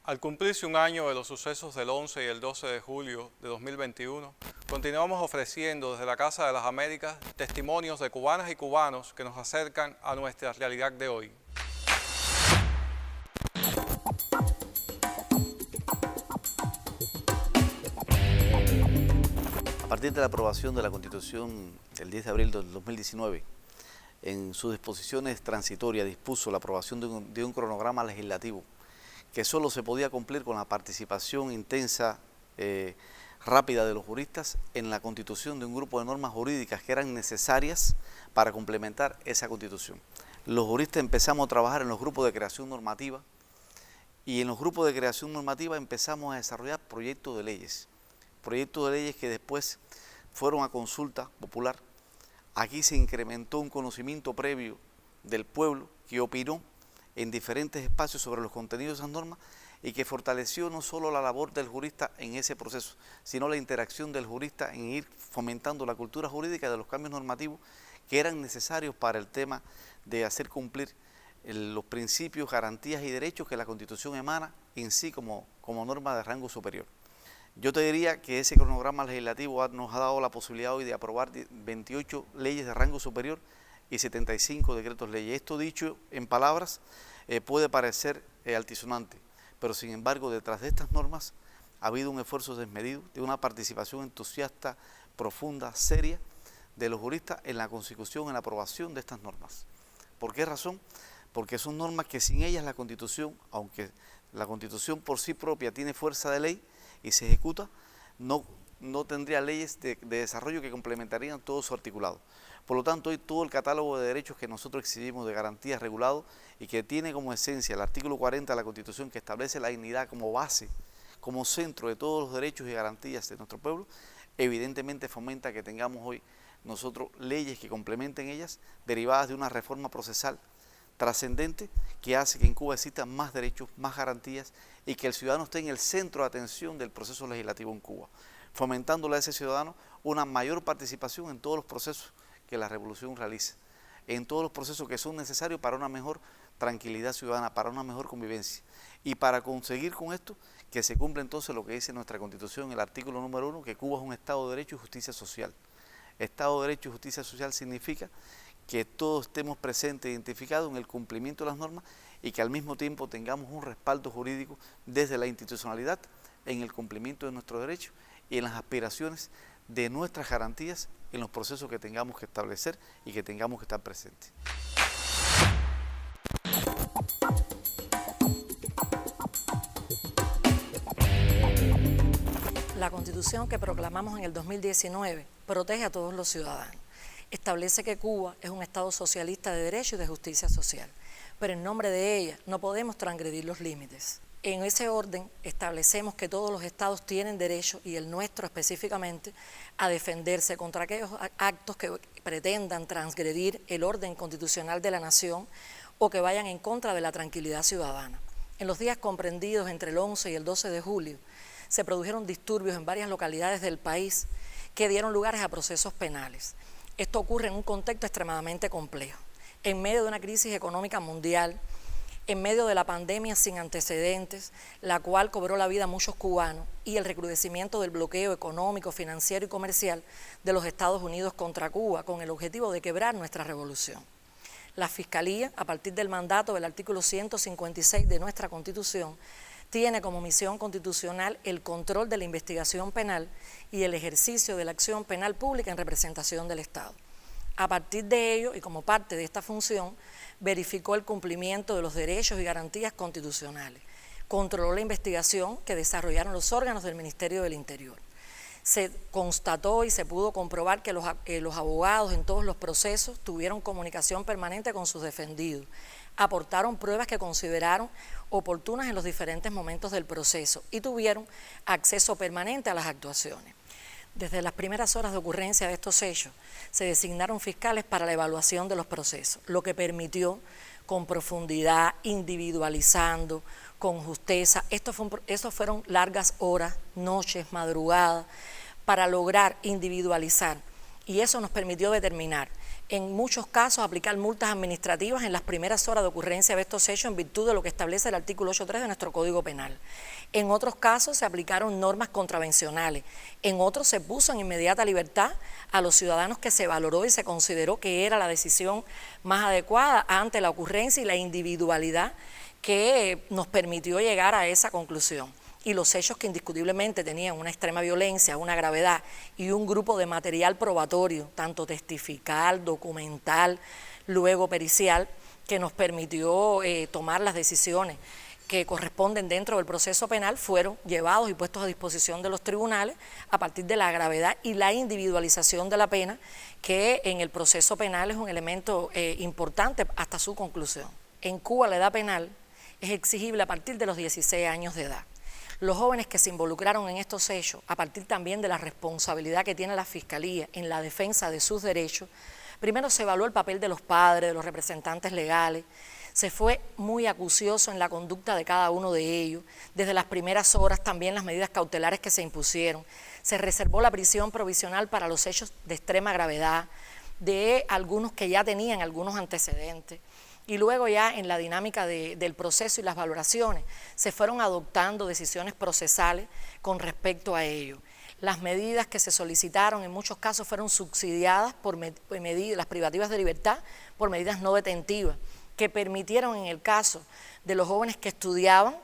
Al cumplirse un año de los sucesos del 11 y el 12 de julio de 2021, continuamos ofreciendo desde la Casa de las Américas testimonios de cubanas y cubanos que nos acercan a nuestra realidad de hoy. A partir de la aprobación de la Constitución el 10 de abril del 2019, en sus disposiciones transitorias dispuso la aprobación de un cronograma legislativo que solo se podía cumplir con la participación intensa, rápida de los juristas en la constitución de un grupo de normas jurídicas que eran necesarias para complementar esa constitución. Los juristas empezamos a trabajar en los grupos de creación normativa y en los grupos de creación normativa empezamos a desarrollar proyectos de leyes que después fueron a consulta popular. Aquí se incrementó un conocimiento previo del pueblo que opinó en diferentes espacios sobre los contenidos de esas normas y que fortaleció no solo la labor del jurista en ese proceso, sino la interacción del jurista en ir fomentando la cultura jurídica de los cambios normativos que eran necesarios para el tema de hacer cumplir los principios, garantías y derechos que la Constitución emana en sí como norma de rango superior. Yo te diría que ese cronograma legislativo nos ha dado la posibilidad hoy de aprobar 28 leyes de rango superior y 75 decretos leyes. Esto dicho en palabras puede parecer altisonante, pero sin embargo detrás de estas normas ha habido un esfuerzo desmedido de una participación entusiasta, profunda, seria de los juristas en la consecución, en la aprobación de estas normas. ¿Por qué razón? Porque son normas que sin ellas la Constitución, aunque la Constitución por sí propia tiene fuerza de ley y se ejecuta, no tendría leyes de desarrollo que complementarían todo su articulado. Por lo tanto, hoy todo el catálogo de derechos que nosotros exhibimos de garantías regulado y que tiene como esencia el artículo 40 de la Constitución, que establece la dignidad como base, como centro de todos los derechos y garantías de nuestro pueblo, evidentemente fomenta que tengamos hoy nosotros leyes que complementen ellas, derivadas de una reforma procesal trascendente que hace que en Cuba existan más derechos, más garantías y que el ciudadano esté en el centro de atención del proceso legislativo en Cuba, fomentándole a ese ciudadano una mayor participación en todos los procesos que la revolución realiza, en todos los procesos que son necesarios para una mejor tranquilidad ciudadana, para una mejor convivencia y para conseguir con esto que se cumpla entonces lo que dice nuestra Constitución, el artículo número 1, que Cuba es un Estado de Derecho y Justicia Social. Estado de Derecho y Justicia Social significa que todos estemos presentes, identificados en el cumplimiento de las normas y que al mismo tiempo tengamos un respaldo jurídico desde la institucionalidad en el cumplimiento de nuestros derechos y en las aspiraciones de nuestras garantías en los procesos que tengamos que establecer y que tengamos que estar presentes. La Constitución que proclamamos en el 2019 protege a todos los ciudadanos. Establece que Cuba es un Estado socialista de derecho y de justicia social, pero en nombre de ella no podemos transgredir los límites. En ese orden establecemos que todos los estados tienen derecho, y el nuestro específicamente, a defenderse contra aquellos actos que pretendan transgredir el orden constitucional de la nación o que vayan en contra de la tranquilidad ciudadana. En los días comprendidos entre el 11 y el 12 de julio se produjeron disturbios en varias localidades del país que dieron lugar a procesos penales. Esto ocurre en un contexto extremadamente complejo, en medio de una crisis económica mundial, en medio de la pandemia sin antecedentes, la cual cobró la vida a muchos cubanos, y el recrudecimiento del bloqueo económico, financiero y comercial de los Estados Unidos contra Cuba, con el objetivo de quebrar nuestra revolución. La Fiscalía, a partir del mandato del artículo 156 de nuestra Constitución, tiene como misión constitucional el control de la investigación penal y el ejercicio de la acción penal pública en representación del Estado. A partir de ello, y como parte de esta función, verificó el cumplimiento de los derechos y garantías constitucionales, controló la investigación que desarrollaron los órganos del Ministerio del Interior. Se constató y se pudo comprobar que los abogados en todos los procesos tuvieron comunicación permanente con sus defendidos, aportaron pruebas que consideraron oportunas en los diferentes momentos del proceso y tuvieron acceso permanente a las actuaciones. Desde las primeras horas de ocurrencia de estos hechos, se designaron fiscales para la evaluación de los procesos, lo que permitió con profundidad, individualizando, con justeza. Estos fueron largas horas, noches, madrugadas, para lograr individualizar, y eso nos permitió determinar En muchos casos, aplicar multas administrativas en las primeras horas de ocurrencia de estos hechos en virtud de lo que establece el artículo 8.3 de nuestro Código Penal. En otros casos se aplicaron normas contravencionales. En otros se puso en inmediata libertad a los ciudadanos que se valoró y se consideró que era la decisión más adecuada ante la ocurrencia y la individualidad que nos permitió llegar a esa conclusión. Y los hechos que indiscutiblemente tenían una extrema violencia, una gravedad y un grupo de material probatorio, tanto testifical, documental, luego pericial, que nos permitió tomar las decisiones que corresponden dentro del proceso penal, fueron llevados y puestos a disposición de los tribunales a partir de la gravedad y la individualización de la pena, que en el proceso penal es un elemento importante hasta su conclusión. En Cuba la edad penal es exigible a partir de los 16 años de edad. Los jóvenes que se involucraron en estos hechos, a partir también de la responsabilidad que tiene la Fiscalía en la defensa de sus derechos, primero se evaluó el papel de los padres, de los representantes legales, se fue muy acucioso en la conducta de cada uno de ellos, desde las primeras horas también las medidas cautelares que se impusieron, se reservó la prisión provisional para los hechos de extrema gravedad, de algunos que ya tenían algunos antecedentes. Y luego ya en la dinámica del proceso y las valoraciones se fueron adoptando decisiones procesales con respecto a ello. Las medidas que se solicitaron en muchos casos fueron subsidiadas por medidas, las privativas de libertad, por medidas no detentivas, que permitieron en el caso de los jóvenes que estudiaban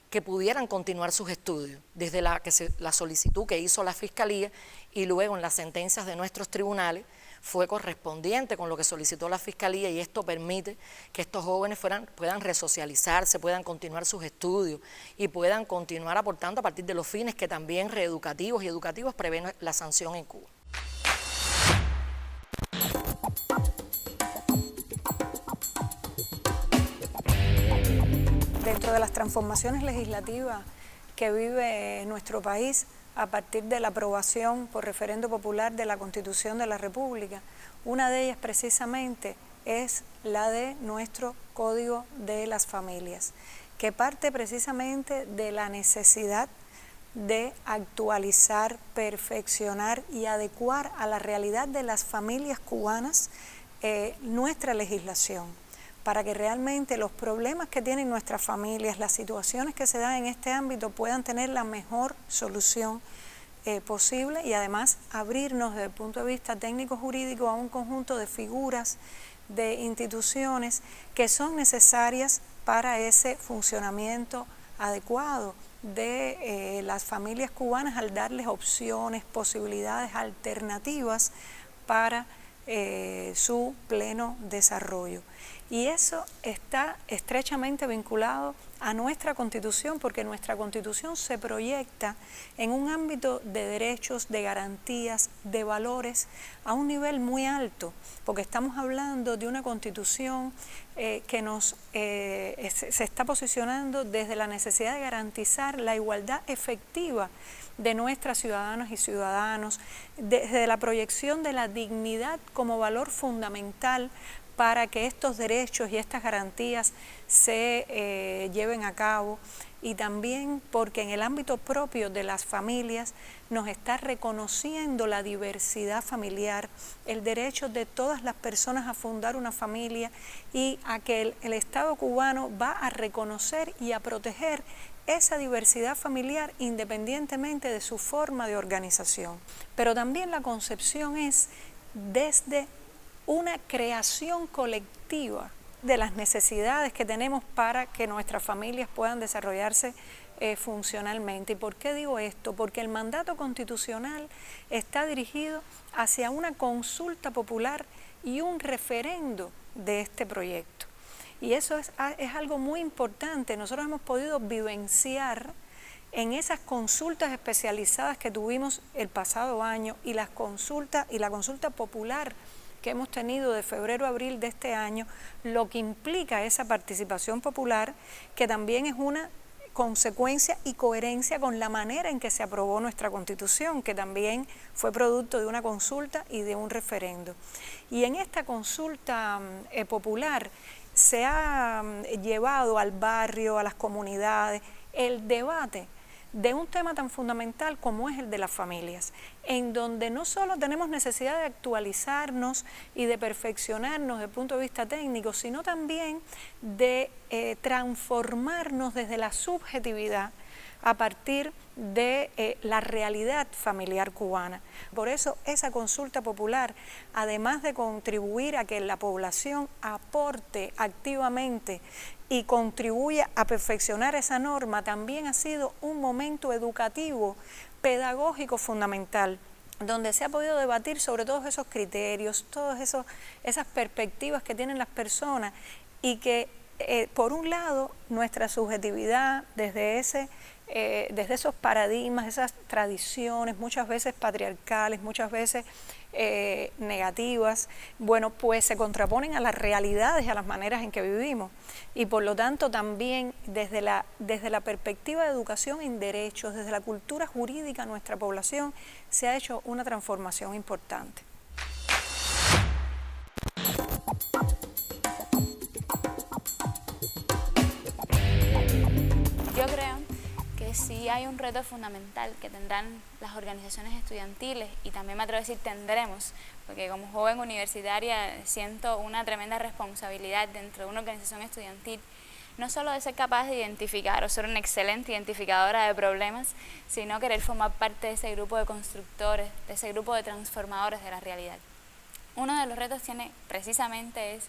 que pudieran continuar sus estudios, desde la solicitud que hizo la Fiscalía y luego en las sentencias de nuestros tribunales, fue correspondiente con lo que solicitó la Fiscalía, y esto permite que estos jóvenes puedan resocializarse, puedan continuar sus estudios y puedan continuar aportando a partir de los fines que también reeducativos y educativos prevén la sanción en Cuba. Dentro de las transformaciones legislativas que vive nuestro país, a partir de la aprobación por referendo popular de la Constitución de la República, una de ellas precisamente es la de nuestro Código de las Familias, que parte precisamente de la necesidad de actualizar, perfeccionar y adecuar a la realidad de las familias cubanas nuestra legislación, para que realmente los problemas que tienen nuestras familias, las situaciones que se dan en este ámbito puedan tener la mejor solución posible, y además abrirnos desde el punto de vista técnico-jurídico a un conjunto de figuras, de instituciones que son necesarias para ese funcionamiento adecuado de las familias cubanas, al darles opciones, posibilidades alternativas para su pleno desarrollo. Y eso está estrechamente vinculado a nuestra Constitución, porque nuestra Constitución se proyecta en un ámbito de derechos, de garantías, de valores a un nivel muy alto, porque estamos hablando de una Constitución que se está posicionando desde la necesidad de garantizar la igualdad efectiva de nuestras ciudadanas y ciudadanos, desde la proyección de la dignidad como valor fundamental para que estos derechos y estas garantías se lleven a cabo, y también porque en el ámbito propio de las familias nos está reconociendo la diversidad familiar, el derecho de todas las personas a fundar una familia, y a que el Estado cubano va a reconocer y a proteger esa diversidad familiar independientemente de su forma de organización. Pero también la concepción es desde una creación colectiva de las necesidades que tenemos para que nuestras familias puedan desarrollarse funcionalmente. ¿Y por qué digo esto? Porque el mandato constitucional está dirigido hacia una consulta popular y un referendo de este proyecto. Y eso es algo muy importante. Nosotros hemos podido vivenciar en esas consultas especializadas que tuvimos el pasado año y la consulta popular que hemos tenido de febrero a abril de este año, lo que implica esa participación popular, que también es una consecuencia y coherencia con la manera en que se aprobó nuestra Constitución, que también fue producto de una consulta y de un referendo. Y en esta consulta popular se ha llevado al barrio, a las comunidades, el debate de un tema tan fundamental como es el de las familias, en donde no solo tenemos necesidad de actualizarnos y de perfeccionarnos desde el punto de vista técnico, sino también de transformarnos desde la subjetividad a partir de la realidad familiar cubana. Por eso esa consulta popular, además de contribuir a que la población aporte activamente y contribuya a perfeccionar esa norma, también ha sido un momento educativo, pedagógico fundamental, donde se ha podido debatir sobre todos esos criterios, todas esas perspectivas que tienen las personas y que, por un lado, nuestra subjetividad desde esos paradigmas, esas tradiciones, muchas veces patriarcales, muchas veces negativas, bueno, pues se contraponen a las realidades, a las maneras en que vivimos. Y por lo tanto también desde la perspectiva de educación en derechos, desde la cultura jurídica, nuestra población se ha hecho una transformación importante. Yo creo que sí hay un reto fundamental que tendrán las organizaciones estudiantiles y también me atrevo a decir tendremos, porque como joven universitaria siento una tremenda responsabilidad dentro de una organización estudiantil, no solo de ser capaz de identificar o ser una excelente identificadora de problemas, sino querer formar parte de ese grupo de constructores, de ese grupo de transformadores de la realidad. Uno de los retos precisamente es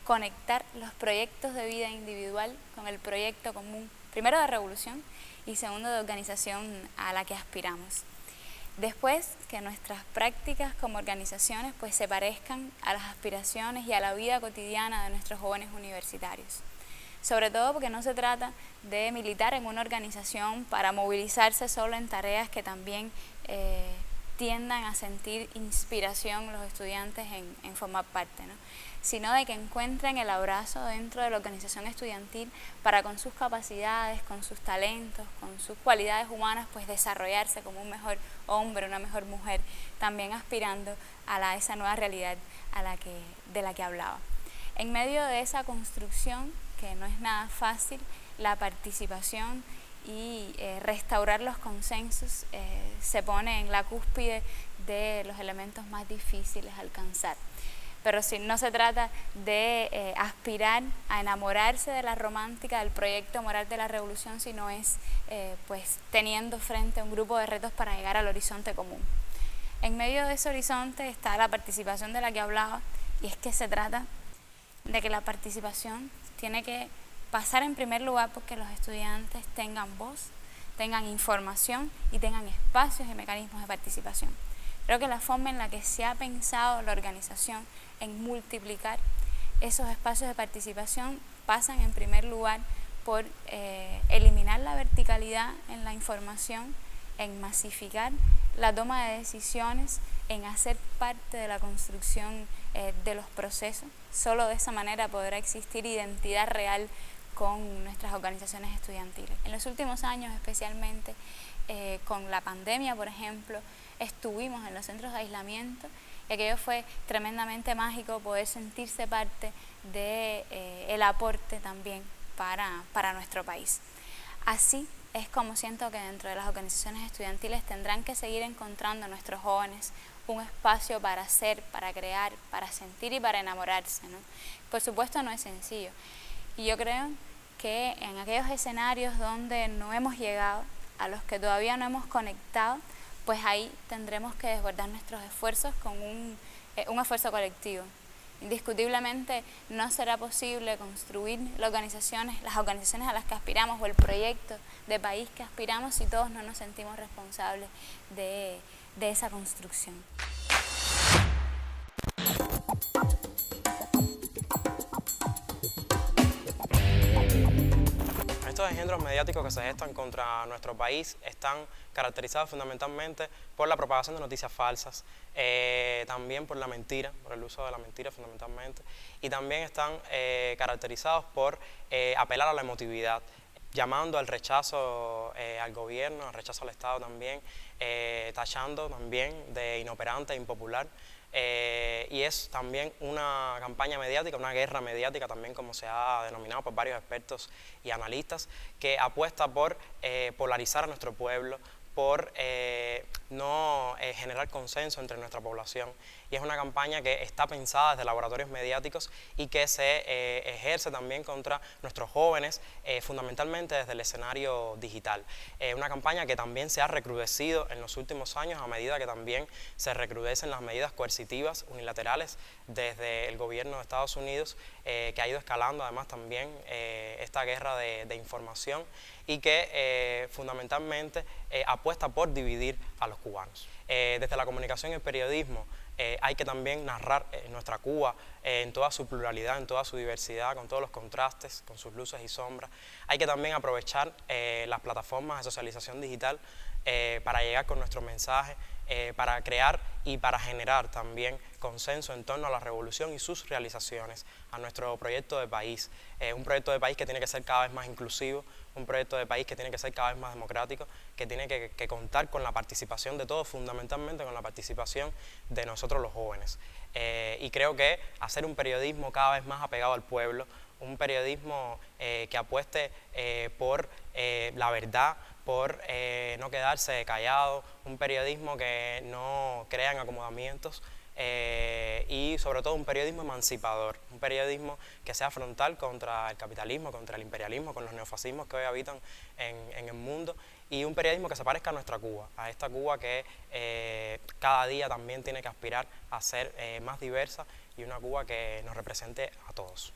conectar los proyectos de vida individual con el proyecto común, primero de revolución y segundo de organización a la que aspiramos. Después, que nuestras prácticas como organizaciones pues se parezcan a las aspiraciones y a la vida cotidiana de nuestros jóvenes universitarios. Sobre todo porque no se trata de militar en una organización para movilizarse solo en tareas que también tiendan a sentir inspiración los estudiantes en formar parte, ¿no? Sino de que encuentren el abrazo dentro de la organización estudiantil para con sus capacidades, con sus talentos, con sus cualidades humanas, pues desarrollarse como un mejor hombre, una mejor mujer, también aspirando a esa nueva realidad de la que hablaba. En medio de esa construcción, que no es nada fácil, la participación y restaurar los consensos se pone en la cúspide de los elementos más difíciles a alcanzar. Pero si no se trata de aspirar a enamorarse de la romántica del proyecto moral de la revolución, sino es pues teniendo frente a un grupo de retos para llegar al horizonte común. En medio de ese horizonte está la participación de la que hablaba, y es que se trata de que la participación tiene que pasar en primer lugar porque los estudiantes tengan voz, tengan información y tengan espacios y mecanismos de participación. Creo que la forma en la que se ha pensado la organización en multiplicar esos espacios de participación pasan en primer lugar por eliminar la verticalidad en la información, en masificar la toma de decisiones, en hacer parte de la construcción de los procesos. Solo de esa manera podrá existir identidad real con nuestras organizaciones estudiantiles. En los últimos años, especialmente con la pandemia, por ejemplo, estuvimos en los centros de aislamiento y aquello fue tremendamente mágico poder sentirse parte del aporte también para nuestro país. Así es como siento que dentro de las organizaciones estudiantiles tendrán que seguir encontrando nuestros jóvenes un espacio para ser, para crear, para sentir y para enamorarse, ¿no? Por supuesto no es sencillo. Y yo creo que en aquellos escenarios donde no hemos llegado, a los que todavía no hemos conectado, pues ahí tendremos que desbordar nuestros esfuerzos con un esfuerzo colectivo. Indiscutiblemente no será posible construir las organizaciones a las que aspiramos o el proyecto de país que aspiramos si todos no nos sentimos responsables de esa construcción. Estos engendros mediáticos que se gestan contra nuestro país están caracterizados fundamentalmente por la propagación de noticias falsas, también por la mentira, por el uso de la mentira fundamentalmente, y también están caracterizados por apelar a la emotividad, llamando al rechazo al gobierno, al rechazo al Estado también, tachando también de inoperante e impopular, y es también una campaña mediática, una guerra mediática también, como se ha denominado por varios expertos y analistas, que apuesta por polarizar a nuestro pueblo, por no generar consenso entre nuestra población, y es una campaña que está pensada desde laboratorios mediáticos y que se ejerce también contra nuestros jóvenes, fundamentalmente desde el escenario digital. Una campaña que también se ha recrudecido en los últimos años a medida que también se recrudecen las medidas coercitivas unilaterales desde el gobierno de Estados Unidos, que ha ido escalando además también esta guerra de información y que fundamentalmente apuesta por dividir a los cubanos. Desde la comunicación y el periodismo hay que también narrar nuestra Cuba en toda su pluralidad, en toda su diversidad, con todos los contrastes, con sus luces y sombras. Hay que también aprovechar las plataformas de socialización digital para llegar con nuestro mensaje, para crear y para generar también consenso en torno a la revolución y sus realizaciones, a nuestro proyecto de país, un proyecto de país que tiene que ser cada vez más inclusivo, un proyecto de país que tiene que ser cada vez más democrático, que tiene que contar con la participación de todos, fundamentalmente con la participación de nosotros los jóvenes. Y creo que hacer un periodismo cada vez más apegado al pueblo, un periodismo que apueste por la verdad, por no quedarse callado, un periodismo que no crea en acomodamientos, y sobre todo un periodismo emancipador, un periodismo que sea frontal contra el capitalismo, contra el imperialismo, con los neofascismos que hoy habitan en el mundo, y un periodismo que se parezca a nuestra Cuba, a esta Cuba que cada día también tiene que aspirar a ser más diversa, y una Cuba que nos represente a todos.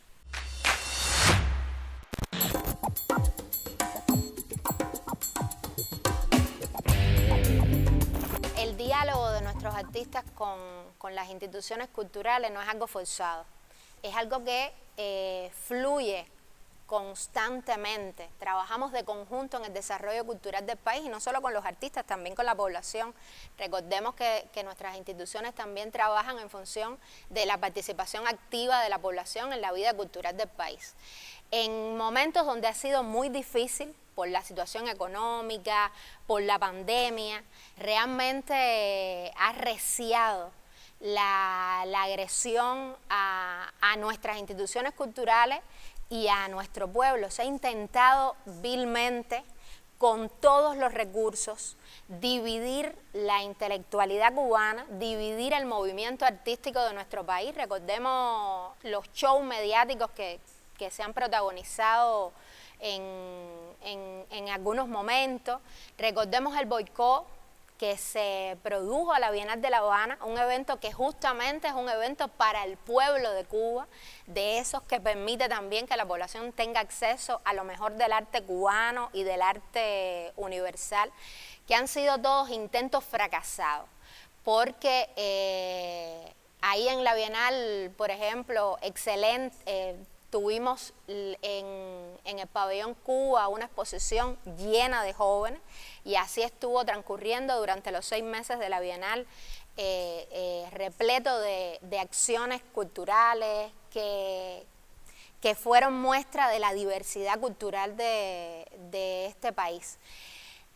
El diálogo de nuestros artistas con las instituciones culturales no es algo forzado, es algo que fluye constantemente. Trabajamos de conjunto en el desarrollo cultural del país, y no solo con los artistas, también con la población. Recordemos que nuestras instituciones también trabajan en función de la participación activa de la población en la vida cultural del país. En momentos donde ha sido muy difícil, por la situación económica, por la pandemia, realmente ha arreciado la agresión a nuestras instituciones culturales y a nuestro pueblo. Se ha intentado vilmente, con todos los recursos, dividir la intelectualidad cubana, dividir el movimiento artístico de nuestro país. Recordemos los shows mediáticos que se han protagonizado en algunos momentos. Recordemos el boicot que se produjo a la Bienal de La Habana, un evento que justamente es un evento para el pueblo de Cuba, de esos que permite también que la población tenga acceso a lo mejor del arte cubano y del arte universal, que han sido todos intentos fracasados, porque ahí en la Bienal, por ejemplo, tuvimos en el pabellón Cuba una exposición llena de jóvenes, y así estuvo transcurriendo durante los 6 meses de la Bienal, repleto de acciones culturales que fueron muestra de la diversidad cultural de este país.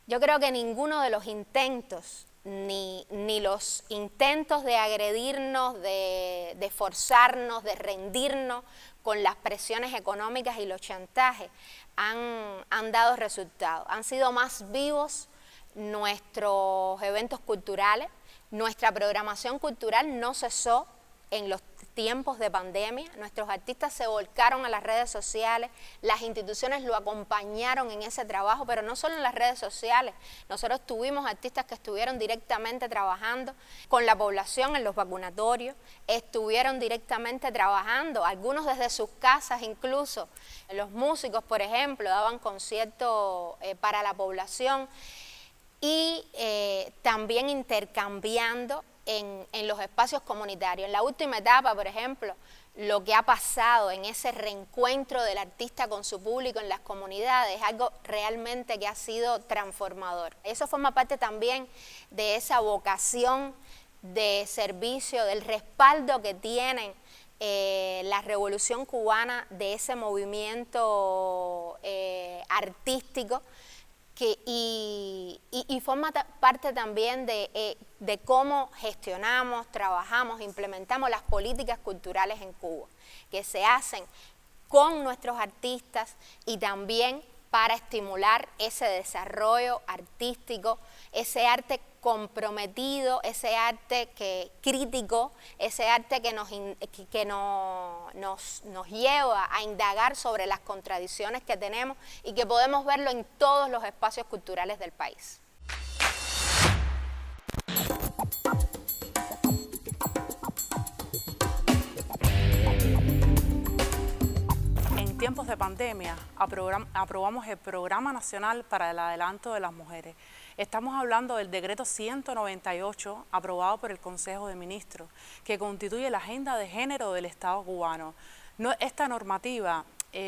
Yo creo que ninguno de los intentos, ni los intentos de agredirnos, de forzarnos, de rendirnos con las presiones económicas y los chantajes han dado resultados. Han sido más vivos nuestros eventos culturales, nuestra programación cultural no cesó en los tiempos de pandemia, nuestros artistas se volcaron a las redes sociales, las instituciones lo acompañaron en ese trabajo, pero no solo en las redes sociales. Nosotros tuvimos artistas que estuvieron directamente trabajando con la población en los vacunatorios, estuvieron directamente trabajando, algunos desde sus casas incluso. Los músicos, por ejemplo, daban conciertos para la población, y también intercambiando en los espacios comunitarios. En la última etapa, por ejemplo, lo que ha pasado en ese reencuentro del artista con su público en las comunidades es algo realmente que ha sido transformador. Eso forma parte también de esa vocación de servicio, del respaldo que tienen la Revolución Cubana, de ese movimiento artístico y forma parte también de cómo gestionamos, trabajamos, implementamos las políticas culturales en Cuba, que se hacen con nuestros artistas y también para estimular ese desarrollo artístico, ese arte comprometido, ese arte crítico, ese arte que nos lleva a indagar sobre las contradicciones que tenemos y que podemos verlo en todos los espacios culturales del país. En tiempos de pandemia aprobamos el Programa Nacional para el Adelanto de las Mujeres. Estamos hablando del decreto 198 aprobado por el Consejo de Ministros, que constituye la agenda de género del Estado cubano. Esta normativa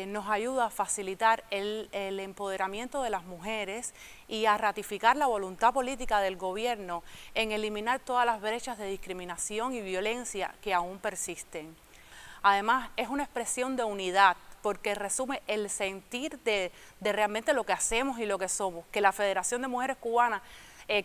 nos ayuda a facilitar el empoderamiento de las mujeres y a ratificar la voluntad política del gobierno en eliminar todas las brechas de discriminación y violencia que aún persisten. Además, es una expresión de unidad, porque resume el sentir de realmente lo que hacemos y lo que somos, que la Federación de Mujeres Cubanas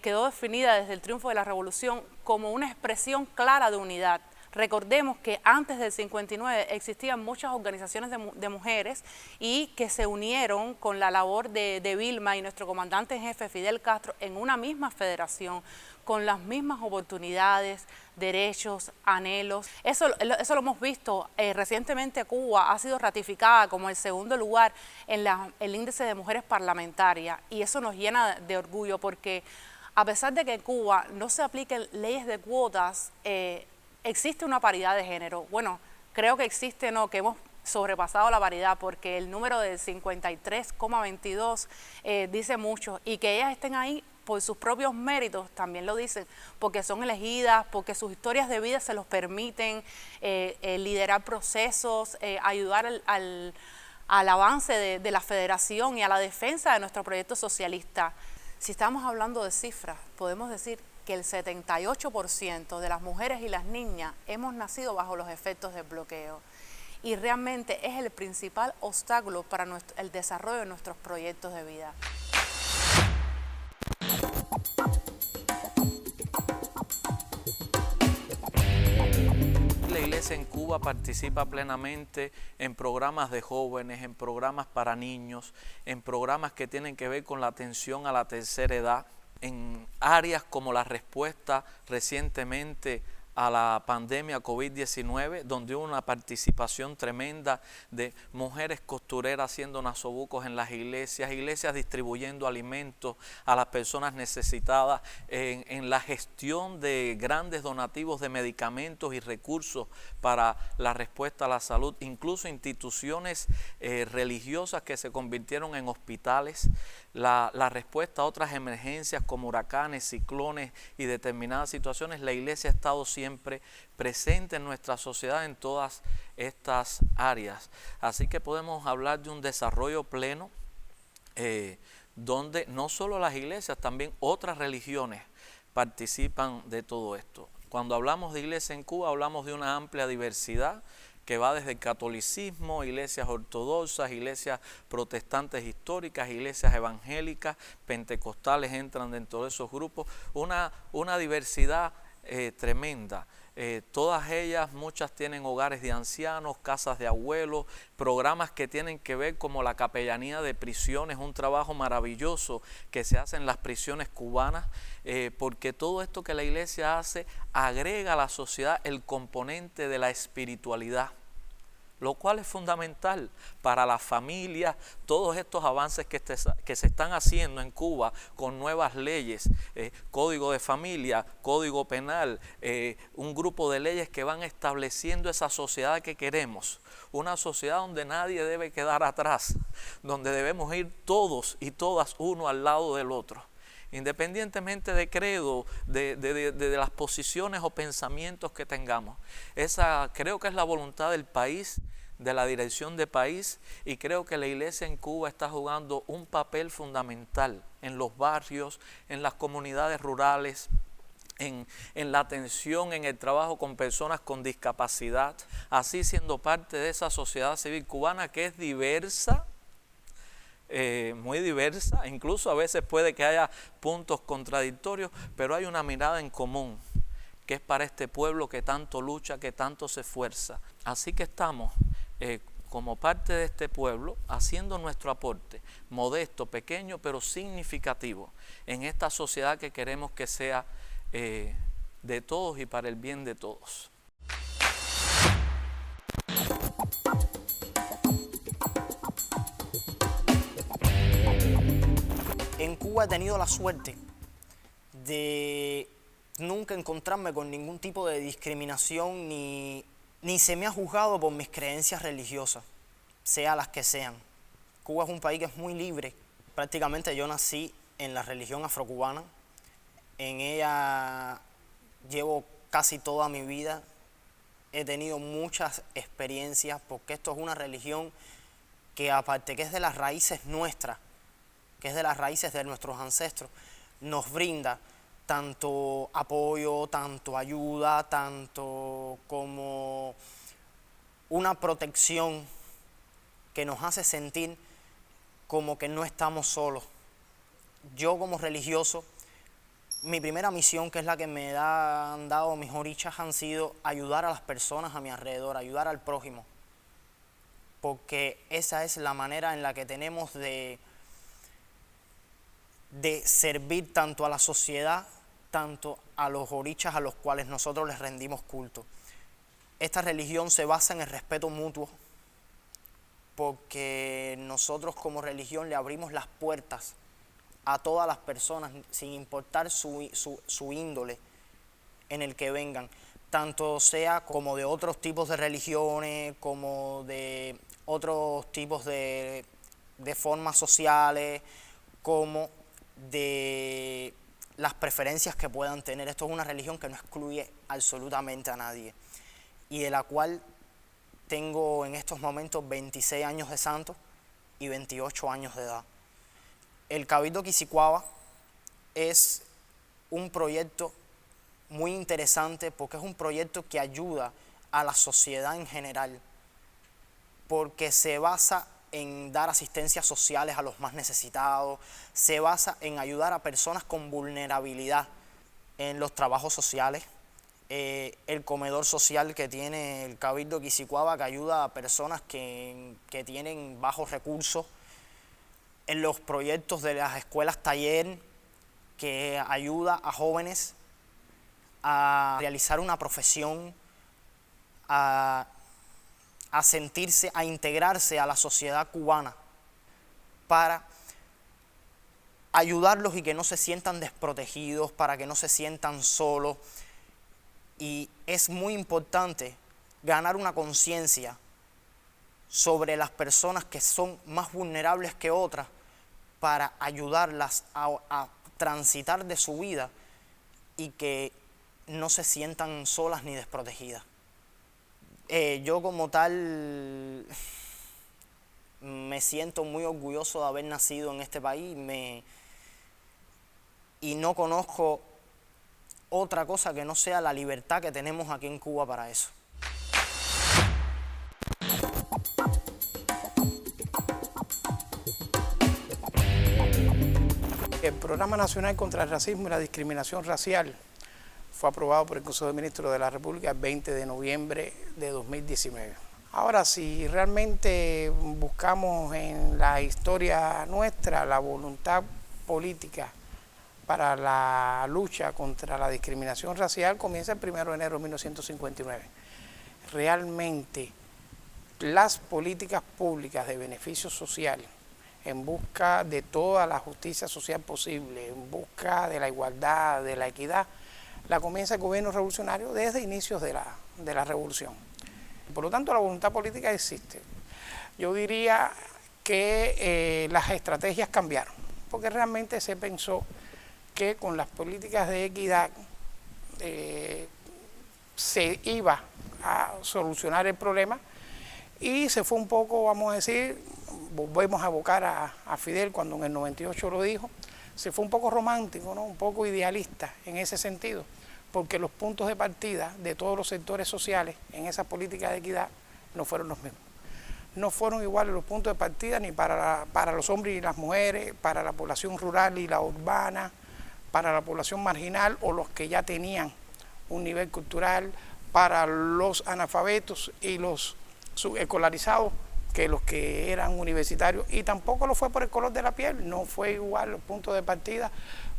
quedó definida desde el triunfo de la Revolución como una expresión clara de unidad. Recordemos que antes del 59 existían muchas organizaciones de mujeres y que se unieron con la labor de Vilma y nuestro comandante en jefe Fidel Castro en una misma federación, con las mismas oportunidades, derechos, anhelos. Eso lo hemos visto. Recientemente Cuba ha sido ratificada como el segundo lugar en el índice de mujeres parlamentarias, y eso nos llena de orgullo, porque a pesar de que en Cuba no se apliquen leyes de cuotas, existe una paridad de género. Bueno, creo que existe, que hemos sobrepasado la paridad, porque el número de 53,22 dice mucho, y que ellas estén ahí por sus propios méritos también lo dicen, porque son elegidas, porque sus historias de vida se los permiten, liderar procesos, ayudar al avance de la federación y a la defensa de nuestro proyecto socialista. Si estamos hablando de cifras, podemos decir que el 78% de las mujeres y las niñas hemos nacido bajo los efectos del bloqueo, y realmente es el principal obstáculo para el desarrollo de nuestros proyectos de vida. La Iglesia en Cuba participa plenamente en programas de jóvenes, en programas para niños, en programas que tienen que ver con la atención a la tercera edad, en áreas como la respuesta recientemente a la pandemia COVID-19, donde hubo una participación tremenda de mujeres costureras haciendo nasobucos en las iglesias, iglesias distribuyendo alimentos a las personas necesitadas, en la gestión de grandes donativos de medicamentos y recursos para la respuesta a la salud, incluso instituciones religiosas que se convirtieron en hospitales, la respuesta a otras emergencias como huracanes, ciclones y determinadas situaciones. La Iglesia ha estado siempre presente en nuestra sociedad en todas estas áreas. Así que podemos hablar de un desarrollo pleno donde no solo las iglesias, también otras religiones participan de todo esto. Cuando hablamos de iglesia en Cuba, hablamos de una amplia diversidad que va desde el catolicismo, iglesias ortodoxas, iglesias protestantes históricas, iglesias evangélicas, pentecostales entran dentro de esos grupos, una diversidad tremenda. Todas ellas, muchas tienen hogares de ancianos, casas de abuelos, programas que tienen que ver como la capellanía de prisiones, un trabajo maravilloso que se hace en las prisiones cubanas, porque todo esto que la iglesia hace agrega a la sociedad el componente de la espiritualidad, lo cual es fundamental para la familia. Todos estos avances que se están haciendo en Cuba con nuevas leyes, código de familia, código penal, un grupo de leyes que van estableciendo esa sociedad que queremos, una sociedad donde nadie debe quedar atrás, donde debemos ir todos y todas uno al lado del otro, independientemente de credo, de las posiciones o pensamientos que tengamos. Esa creo que es la voluntad del país, de la dirección de país, y creo que la iglesia en Cuba está jugando un papel fundamental en los barrios, en las comunidades rurales, en la atención, en el trabajo con personas con discapacidad, así siendo parte de esa sociedad civil cubana que es diversa, muy diversa, incluso a veces puede que haya puntos contradictorios, pero hay una mirada en común, que es para este pueblo que tanto lucha, que tanto se esfuerza. Así que estamos como parte de este pueblo haciendo nuestro aporte, modesto, pequeño, pero significativo, en esta sociedad que queremos que sea de todos y para el bien de todos. En Cuba he tenido la suerte de nunca encontrarme con ningún tipo de discriminación ni se me ha juzgado por mis creencias religiosas, sea las que sean. Cuba es un país que es muy libre. Prácticamente yo nací en la religión afrocubana. En ella llevo casi toda mi vida. He tenido muchas experiencias porque esto es una religión que, aparte que es de las raíces nuestras, que es de las raíces de nuestros ancestros, nos brinda tanto apoyo, tanto ayuda, tanto como una protección que nos hace sentir como que no estamos solos. Yo como religioso, mi primera misión, que es la que me han dado mis orichas, han sido ayudar a las personas a mi alrededor, ayudar al prójimo, porque esa es la manera en la que tenemos de servir tanto a la sociedad, tanto a los orichas a los cuales nosotros les rendimos culto. Esta religión se basa en el respeto mutuo, porque nosotros como religión le abrimos las puertas a todas las personas, sin importar su índole en el que vengan, tanto sea como de otros tipos de religiones, como de otros tipos de formas sociales, como de las preferencias que puedan tener. Esto es una religión que no excluye absolutamente a nadie y de la cual tengo en estos momentos 26 años de santo y 28 años de edad. El Cabildo Quisquiawa es un proyecto muy interesante porque es un proyecto que ayuda a la sociedad en general, porque se basa en dar asistencias sociales a los más necesitados, se basa en ayudar a personas con vulnerabilidad en los trabajos sociales, el comedor social que tiene el Cabildo Quisquiawa, que ayuda a personas que tienen bajos recursos, en los proyectos de las escuelas taller, que ayuda a jóvenes a realizar una profesión, a sentirse, a integrarse a la sociedad cubana, para ayudarlos y que no se sientan desprotegidos, para que no se sientan solos. Y es muy importante ganar una conciencia sobre las personas que son más vulnerables que otras, para ayudarlas a transitar de su vida y que no se sientan solas ni desprotegidas. Yo como tal me siento muy orgulloso de haber nacido en este país y no conozco otra cosa que no sea la libertad que tenemos aquí en Cuba para eso. El Programa Nacional contra el Racismo y la Discriminación Racial fue aprobado por el Consejo de Ministros de la República el 20 de noviembre de 2019. Ahora, si realmente buscamos en la historia nuestra la voluntad política para la lucha contra la discriminación racial, comienza el 1 de enero de 1959. Realmente las políticas públicas de beneficio social, en busca de toda la justicia social posible, en busca de la igualdad, de la equidad, la comienza el gobierno revolucionario desde inicios de la revolución. Por lo tanto, la voluntad política existe. Yo diría que las estrategias cambiaron, porque realmente se pensó que con las políticas de equidad se iba a solucionar el problema y se fue un poco, vamos a decir, volvemos a evocar a Fidel cuando en el 98 lo dijo, se fue un poco romántico, ¿no? Un poco idealista en ese sentido, porque los puntos de partida de todos los sectores sociales en esa política de equidad no fueron los mismos. no fueron iguales los puntos de partida ni para los hombres y las mujeres, para la población rural y la urbana, para la población marginal o los que ya tenían un nivel cultural, para los analfabetos y los subescolarizados que los que eran universitarios, y tampoco lo fue por el color de la piel, no fue igual los puntos de partida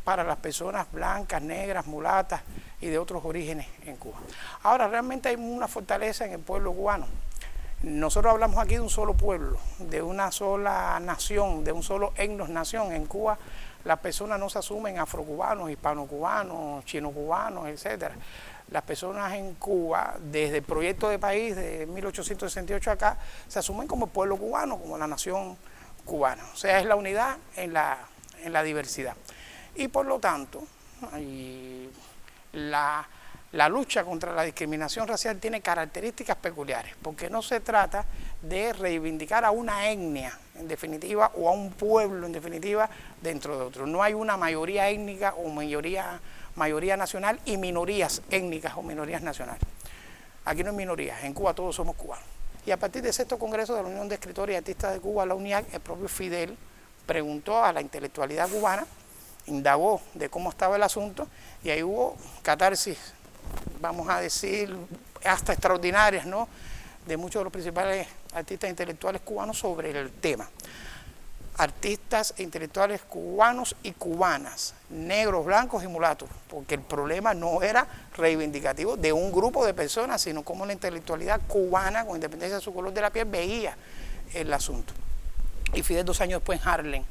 para las personas blancas, negras, mulatas y de otros orígenes en Cuba. Ahora, realmente hay una fortaleza en el pueblo cubano. Nosotros hablamos aquí de un solo pueblo, de una sola nación, de un solo etnos nación. En Cuba las personas no se asumen afrocubanos, hispanocubanos, chinocubanos, etc. Las personas en Cuba, desde el proyecto de país de 1868 acá, se asumen como el pueblo cubano, como la nación cubana. O sea, es la unidad en la diversidad. Y por lo tanto, la lucha contra la discriminación racial tiene características peculiares, porque no se trata de reivindicar a una etnia, en definitiva, o a un pueblo, en definitiva, dentro de otro. No hay una mayoría étnica o mayoría nacional y minorías étnicas o minorías nacionales. Aquí no hay minorías, en Cuba todos somos cubanos. Y a partir del 6º Congreso de la Unión de Escritores y Artistas de Cuba, la UNIAC, el propio Fidel preguntó a la intelectualidad cubana, indagó de cómo estaba el asunto, y ahí hubo catarsis, vamos a decir, hasta extraordinarias, ¿no?, de muchos de los principales artistas intelectuales cubanos sobre el tema. Artistas e intelectuales cubanos y cubanas, negros, blancos y mulatos, porque el problema no era reivindicativo de un grupo de personas, sino cómo la intelectualidad cubana, con independencia de su color de la piel, veía el asunto. Y Fidel, 2 años después, en Harlem,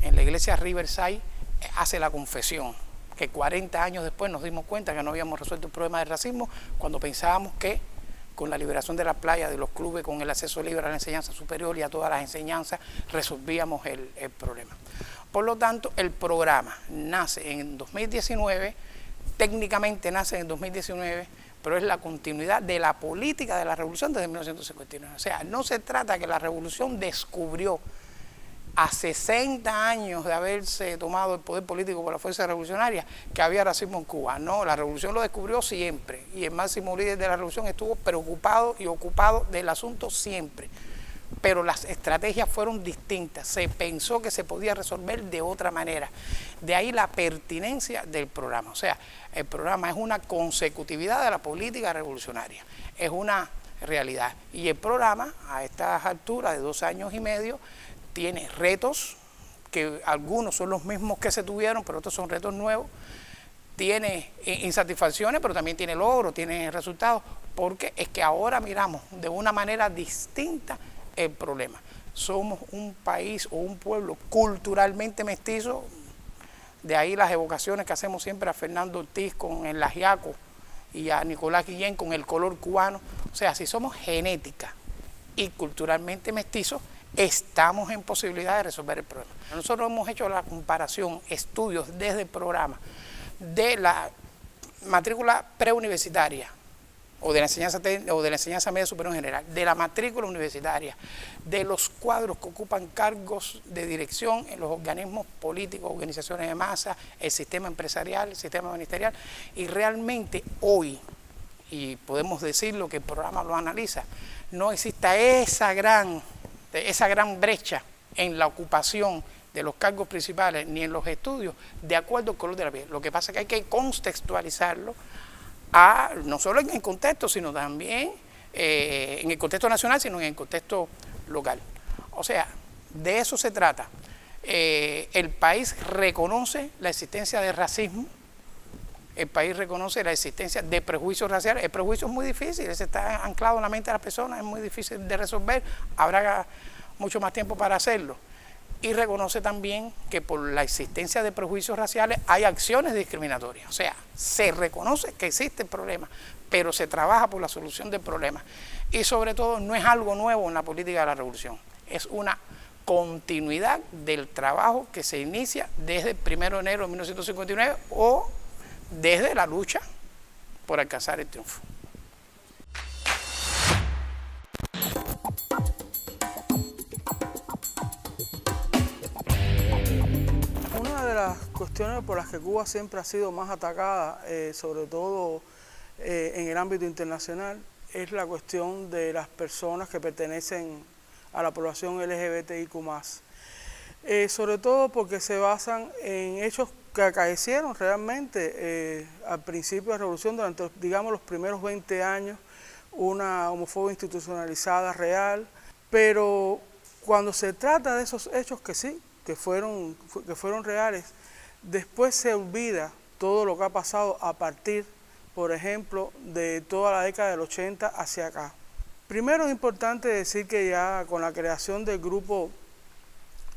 en la iglesia Riverside, hace la confesión, que 40 años después nos dimos cuenta que no habíamos resuelto el problema del racismo cuando pensábamos que con la liberación de la playa, de los clubes, con el acceso libre a la enseñanza superior y a todas las enseñanzas, resolvíamos el problema. Por lo tanto, el programa nace en 2019, técnicamente nace en 2019, pero es la continuidad de la política de la revolución desde 1959. O sea, no se trata que la revolución descubrió a 60 años de haberse tomado el poder político por la fuerza revolucionaria que había racismo en Cuba. No, la revolución lo descubrió siempre, y el máximo líder de la revolución estuvo preocupado y ocupado del asunto siempre, pero las estrategias fueron distintas. Se pensó que se podía resolver de otra manera. De ahí la pertinencia del programa. O sea, el programa es una consecutividad de la política revolucionaria, es una realidad, y el programa a estas alturas de 2 años y medio tiene retos, que algunos son los mismos que se tuvieron, pero otros son retos nuevos. Tiene insatisfacciones, pero también tiene logros, tiene resultados, porque es que ahora miramos de una manera distinta el problema. Somos un país o un pueblo culturalmente mestizo, de ahí las evocaciones que hacemos siempre a Fernando Ortiz con el ajiaco y a Nicolás Guillén con el color cubano. O sea, si somos genética y culturalmente mestizos, estamos en posibilidad de resolver el problema. Nosotros hemos hecho la comparación, estudios desde el programa de la matrícula preuniversitaria o de la enseñanza media superior en general, de la matrícula universitaria, de los cuadros que ocupan cargos de dirección en los organismos políticos, organizaciones de masa, el sistema empresarial, el sistema ministerial, y realmente hoy, y podemos decirlo que el programa lo analiza, no exista esa gran brecha en la ocupación de los cargos principales ni en los estudios de acuerdo al color de la piel. Lo que pasa es que hay que contextualizarlo no solo en el contexto, sino también en el contexto nacional, sino en el contexto local. O sea, de eso se trata. El país reconoce la existencia de racismo, el país reconoce la existencia de prejuicios raciales. El prejuicio es muy difícil, ese está anclado en la mente de las personas, es muy difícil de resolver, habrá mucho más tiempo para hacerlo. Y reconoce también que por la existencia de prejuicios raciales hay acciones discriminatorias. O sea, se reconoce que existe el problema, pero se trabaja por la solución del problema. Y sobre todo no es algo nuevo en la política de la revolución, es una continuidad del trabajo que se inicia desde el 1 de enero de 1959 o desde la lucha por alcanzar el triunfo. Una de las cuestiones por las que Cuba siempre ha sido más atacada, sobre todo en el ámbito internacional, es la cuestión de las personas que pertenecen a la población LGBTIQ+. Sobre todo porque se basan en hechos que acaecieron realmente al principio de la revolución, durante, digamos, los primeros 20 años, una homofobia institucionalizada real, pero cuando se trata de esos hechos que sí, que fueron reales, después se olvida todo lo que ha pasado a partir, por ejemplo, de toda la década del 80 hacia acá. Primero es importante decir que ya con la creación del grupo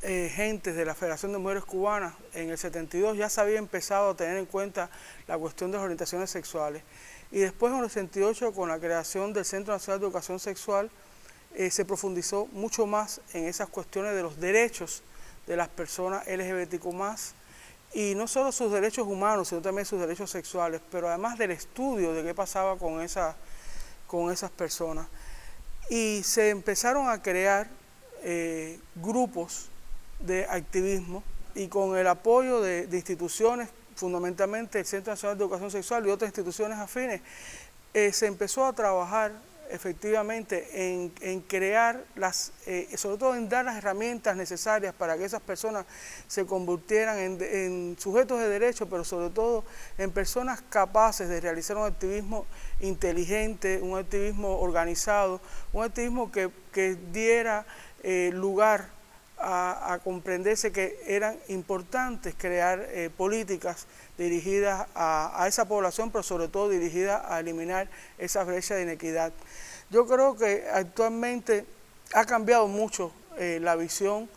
Gentes de la Federación de Mujeres Cubanas en el 72 ya se había empezado a tener en cuenta la cuestión de las orientaciones sexuales. Y después en el 68 con la creación del Centro Nacional de Educación Sexual se profundizó mucho más en esas cuestiones de los derechos de las personas LGBTQ+, y no solo sus derechos humanos, sino también sus derechos sexuales, pero además del estudio de qué pasaba con esas personas. Y se empezaron a crear grupos de activismo y con el apoyo de instituciones, fundamentalmente el Centro Nacional de Educación Sexual y otras instituciones afines, se empezó a trabajar efectivamente en crear sobre todo en dar las herramientas necesarias para que esas personas se convirtieran en sujetos de derecho, pero sobre todo en personas capaces de realizar un activismo inteligente, un activismo organizado, un activismo que diera lugar a comprenderse que eran importantes crear políticas dirigidas a esa población, pero sobre todo dirigidas a eliminar esa brecha de inequidad. Yo creo que actualmente ha cambiado mucho la visión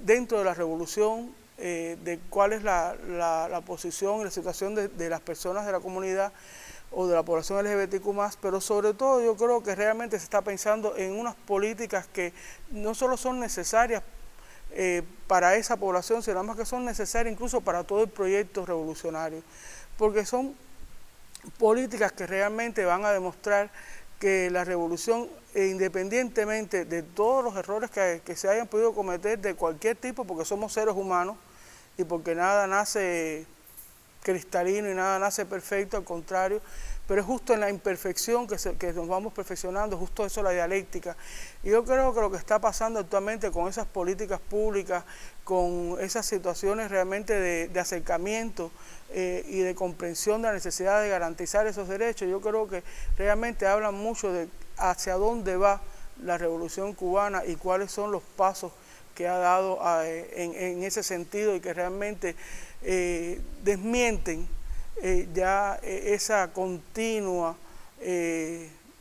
dentro de la revolución de cuál es la posición y la situación de las personas de la comunidad o de la población LGBTQ+, pero sobre todo yo creo que realmente se está pensando en unas políticas que no solo son necesarias para esa población, sino más que son necesarias incluso para todo el proyecto revolucionario, porque son políticas que realmente van a demostrar que la revolución, independientemente de todos los errores que se hayan podido cometer de cualquier tipo, porque somos seres humanos y porque nada nace cristalino y nada nace perfecto, al contrario, pero es justo en la imperfección que nos vamos perfeccionando, justo eso la dialéctica. Y yo creo que lo que está pasando actualmente con esas políticas públicas, con esas situaciones realmente de acercamiento y de comprensión de la necesidad de garantizar esos derechos, yo creo que realmente hablan mucho de hacia dónde va la revolución cubana y cuáles son los pasos que ha dado en ese sentido y que realmente desmienten ya esa continua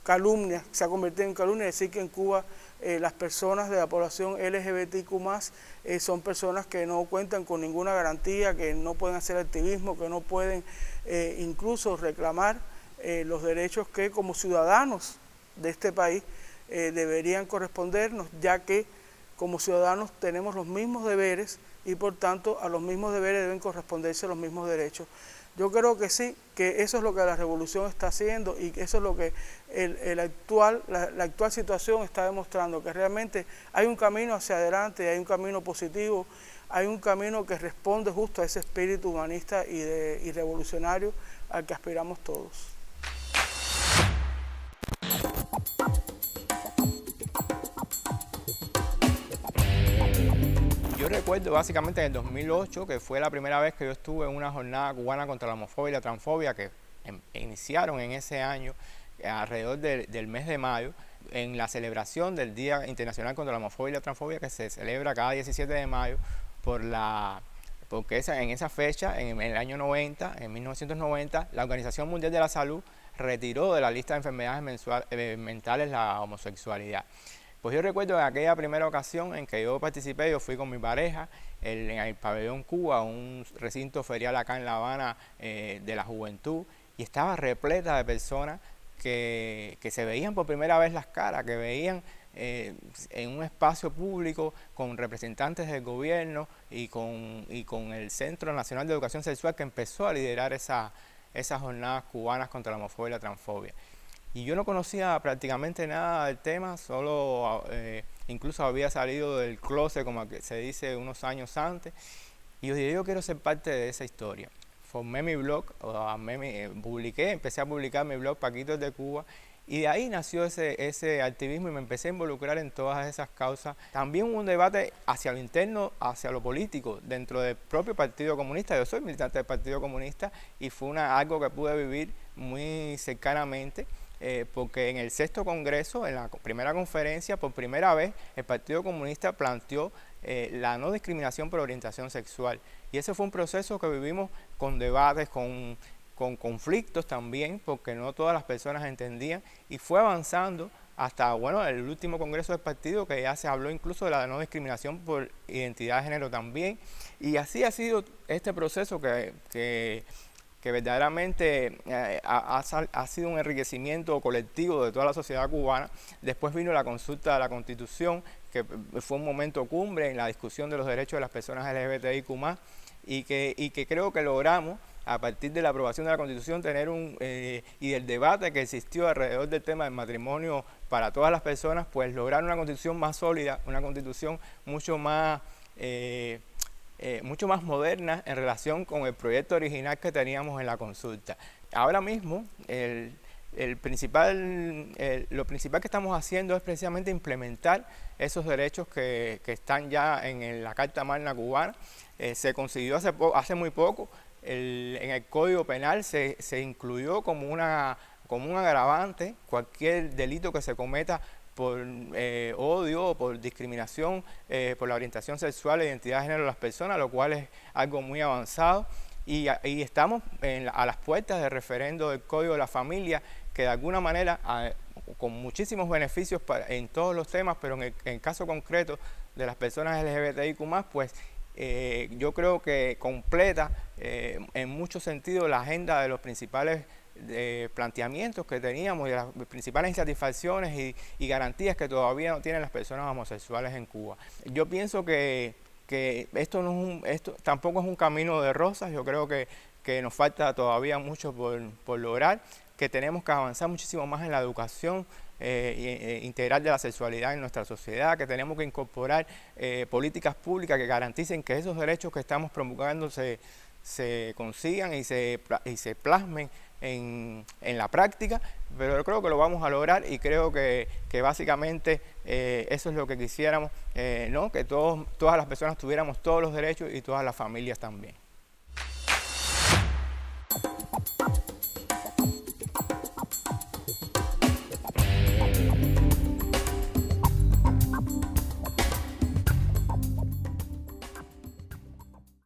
calumnia, se ha convertido en calumnia, decir que en Cuba las personas de la población LGBTQ+, son personas que no cuentan con ninguna garantía, que no pueden hacer activismo, que no pueden incluso reclamar los derechos que como ciudadanos de este país deberían correspondernos, ya que como ciudadanos tenemos los mismos deberes y por tanto a los mismos deberes deben corresponderse los mismos derechos. Yo creo que sí, que eso es lo que la revolución está haciendo y que eso es lo que la actual situación está demostrando, que realmente hay un camino hacia adelante, hay un camino positivo, hay un camino que responde justo a ese espíritu humanista y revolucionario al que aspiramos todos. Yo recuerdo básicamente en el 2008, que fue la primera vez que yo estuve en una jornada cubana contra la homofobia y la transfobia que iniciaron en ese año, alrededor del mes de mayo, en la celebración del Día Internacional contra la Homofobia y la Transfobia, que se celebra cada 17 de mayo, porque en esa fecha, en el año 90, en 1990, la Organización Mundial de la Salud retiró de la lista de enfermedades mentales la homosexualidad. Pues yo recuerdo en aquella primera ocasión en que yo participé, yo fui con mi pareja en el Pabellón Cuba, un recinto ferial acá en La Habana de la juventud, y estaba repleta de personas que se veían por primera vez las caras, que veían en un espacio público con representantes del gobierno y con el Centro Nacional de Educación Sexual, que empezó a liderar esas jornadas cubanas contra la homofobia y la transfobia. Y yo no conocía prácticamente nada del tema, solo incluso había salido del closet, como se dice, unos años antes. Y yo dije, yo quiero ser parte de esa historia. Formé mi blog, empecé a publicar mi blog Paquitos de Cuba, Y de ahí nació ese activismo y me empecé a involucrar en todas esas causas. También hubo un debate hacia lo interno, hacia lo político, dentro del propio Partido Comunista. Yo soy militante del Partido Comunista y fue algo que pude vivir muy cercanamente, porque en el 6º Congreso, en la primera conferencia, por primera vez el Partido Comunista planteó la no discriminación por orientación sexual. Y ese fue un proceso que vivimos con debates, con conflictos también, porque no todas las personas entendían, y fue avanzando hasta, bueno, el último congreso del partido, que ya se habló incluso de la no discriminación por identidad de género también, y así ha sido este proceso que verdaderamente ha sido un enriquecimiento colectivo de toda la sociedad cubana. Después vino la consulta de la Constitución, que fue un momento cumbre en la discusión de los derechos de las personas LGBTIQ+, y que creo que logramos, a partir de la aprobación de la Constitución, tener y del debate que existió alrededor del tema del matrimonio para todas las personas, pues lograr una Constitución más sólida, una Constitución mucho más moderna en relación con el proyecto original que teníamos en la consulta. Ahora mismo, lo principal que estamos haciendo es precisamente implementar esos derechos que están ya en la Carta Magna cubana. Se consiguió hace muy poco. En el Código Penal se incluyó como un agravante cualquier delito que se cometa por odio o por discriminación por la orientación sexual e identidad de género de las personas, lo cual es algo muy avanzado. Y estamos a las puertas del referendo del Código de la Familia, que de alguna manera, con muchísimos beneficios en todos los temas, pero en el caso concreto de las personas LGBTIQ+, pues yo creo que completa en muchos sentidos la agenda de los principales planteamientos que teníamos y de las principales insatisfacciones y garantías que todavía no tienen las personas homosexuales en Cuba. Yo pienso que esto tampoco es un camino de rosas. Yo creo que nos falta todavía mucho por lograr, que tenemos que avanzar muchísimo más en la educación integral de la sexualidad en nuestra sociedad, que tenemos que incorporar políticas públicas que garanticen que esos derechos que estamos promulgando se consigan y se plasmen en la práctica, pero yo creo que lo vamos a lograr y creo que básicamente eso es lo que quisiéramos, ¿no? Que todas las personas tuviéramos todos los derechos y todas las familias también.